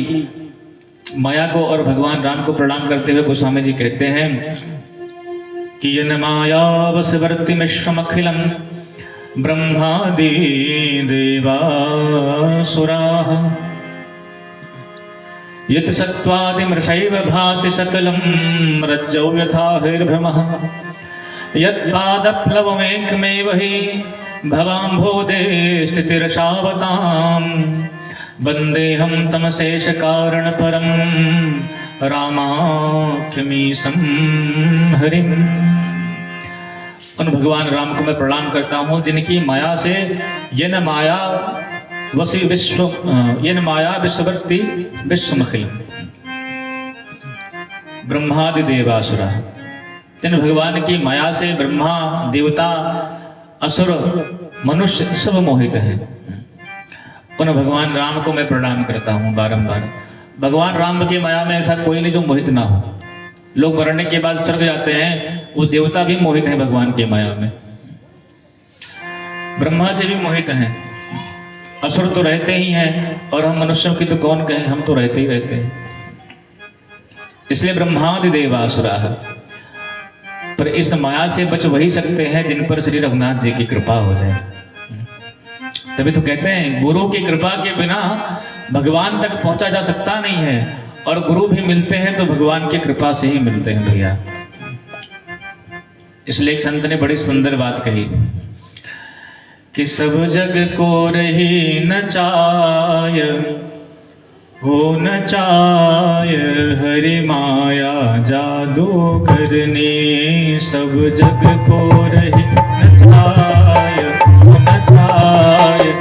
माया को और भगवान राम को प्रणाम करते हुए गोस्वामी जी कहते हैं कि यन माया वसवर्ति विश्वमखिलम ब्रह्मादि देवासुराः यत् सत्त्वादिमृषैव भाति सकलं रज्जौ यथा हरिर्भ्रमः यत्पादप्लवमेकमेव हि भवाम्भोदे स्थितिरशावताम् वन्देऽहं तमशेषकारणपरं रामाख्यमीशं हरिम्। उन भगवान राम को मैं प्रणाम करता हूँ जिनकी माया से येन माया विश्ववर्ति विश्वमखिलम् ब्रह्मादि देवासुरा। जिन भगवान की माया से ब्रह्मा, देवता, असुर, मनुष्य सब मोहित हैं, उन भगवान राम को मैं प्रणाम करता हूँ बारंबार। भगवान राम की माया में ऐसा कोई नहीं जो मोहित ना हो। लोग मरने के बाद स्वर्ग जाते हैं, वो देवता भी मोहित हैं भगवान की माया में, ब्रह्मा जी भी मोहित हैं, असुर तो रहते ही हैं, और हम मनुष्यों की तो कौन कहें, हम तो रहते ही रहते हैं। इसलिए ब्रह्मादि देवासुरा पर इस माया से बच वही सकते हैं जिन पर श्री रघुनाथ जी की कृपा हो जाए। तभी तो कहते हैं गुरु की कृपा के बिना भगवान तक पहुंचा जा सकता नहीं है, और गुरु भी मिलते हैं तो भगवान की कृपा से ही मिलते हैं भैया। इसलिए एक संत ने बड़ी सुंदर बात कही कि सब जग को रही नचाय, हो नचाय हरि माया जादू करनी। सब जग को रही नचाय,